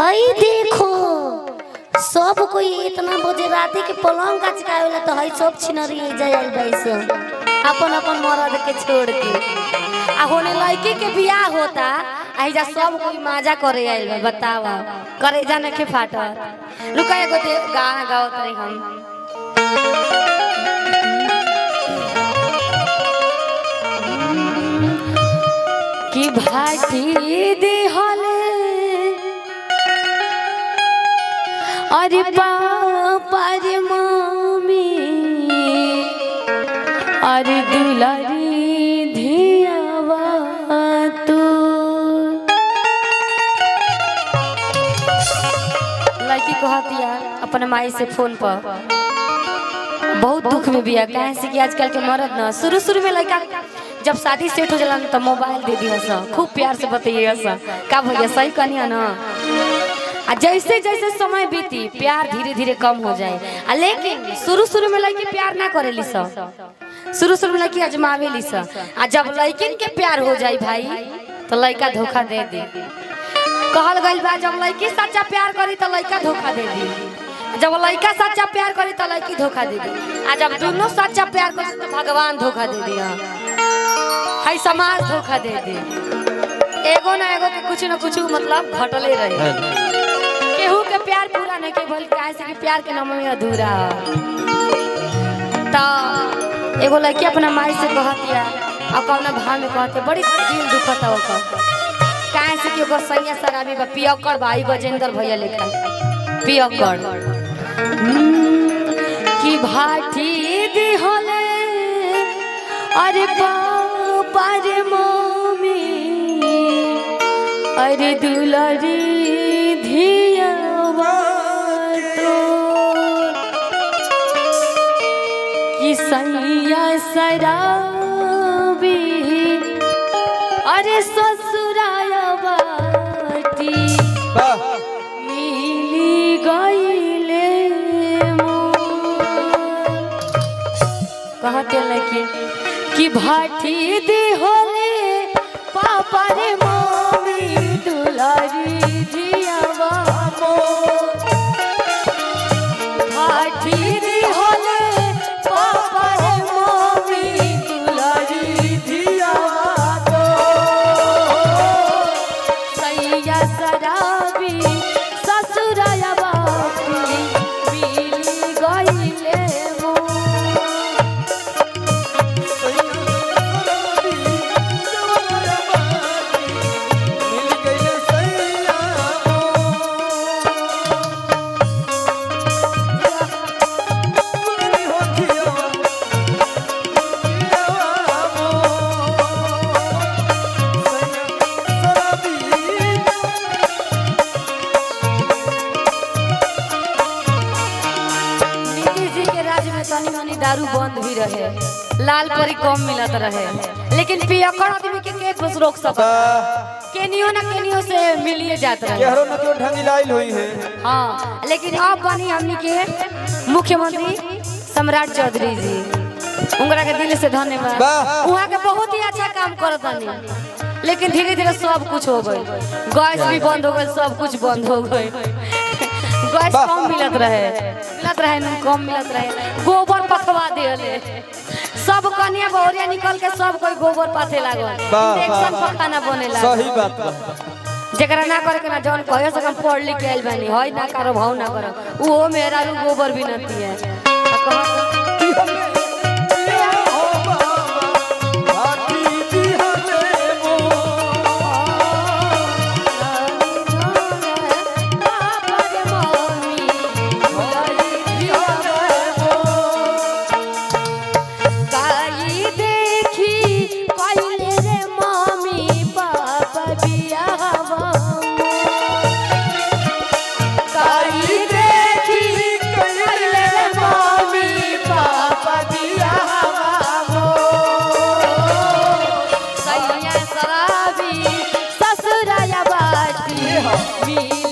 हई देखो सब कोई इतना बजे रात के पलंग कचकावेला तो हई सब छिनरी जायल बैस अपन अपन मर्द के छोड़ के आ होने लड़की के बियाह होता आइजा सब कोई मजा करे आइल बा। बतावा करे जाने के फाटत रुका एगो गाना गाओ तनी हम कि भाटी दिहले अरे पापा रे मम्मी अरे दुलारी धियावा तू लड़की कहती यार अपने माई से फोन पर बहुत दुख में बिया कहे से कि आजकल के मर्द ना शुरू में लड़का जब शादी सेट हो जाला तो मोबाइल दे दिया सा खूब प्यार से बताइए सा का भैया सही कनिया ना आ जैसे जैसे समय बीती प्यार धीरे धीरे कम हो जाए आ लेकिन शुरू में लड़की प्यार ना करेली सा शुरू में लड़की अजमावेली सा आ जब लड़किन के प्यार हो जाए भाई तो लड़का धोखा दे दी कहल गइल बा जब लड़की सच्चा प्यार करी तो लड़का धोखा दे दी जब लड़का सच्चा प्यार करी तो लड़की धोखा दे दी आ जब दोनों सच्चा प्यार करी तो भगवान धोखा दे दिया हाय समाज धोखा दे दे एगो ना एगो के कुछ न कुछ मतलब घटले रहे केहू के प्यार पूरा नहीं के बोल काहे से कि प्यार के नाम में अधूरा तो एगो लड़की अपना माई से कहतिया और कौना भाव में कहते बड़ी दिल दुखता ओकर काहे से कि ओकर सैया शराबी बा पियकर भाई गजेंद्र भैया लेखा पियकर कि भाटी दिहले अरे पापा रे मम्मी अरे दुलारी धियावा तो कि सैया शराबी अरे ससुराया बाटी मिली गईले कहते लगे कि भाटी दिहले पापा रे मम्मी दुलारी धियावा भाटी दिहले पापा रे मम्मी दुलारी धियावा तो सैया शराबी ससुराया बाटी मिली गईले दारू बंद भी रहे लाल परी कम मिलत रहे लेकिन पियकर आदमी के कुछ रोक सकता केनियो ना केनियो से मिलिए जात रहे केहरो न केहरो ढंगी लाइल होई है हां लेकिन अब बनी हमनी के मुख्यमंत्री सम्राट चौधरी जी उनका के दिल से धन्यवाद वहां के बहुत ही अच्छा काम करत हनी लेकिन धीरे धीरे सब कुछ हो गई गैस भी बंद हो गई सब कुछ बंद हो गई गैस कम मिलत रहे कम मिलत रहे गोबर पथवा देले सब कन्या बहुरिया निकल के सब कोई गोबर पाथे लागल इंजेक्शन पर खाना बनेला सही बात बा जेकरा ना करे के ना जौन कहे से हम पढ़ लिख के आइल बानी होय ना करो भाव ना करो वो मेरा गोबर भी नती है ससुराया बाटी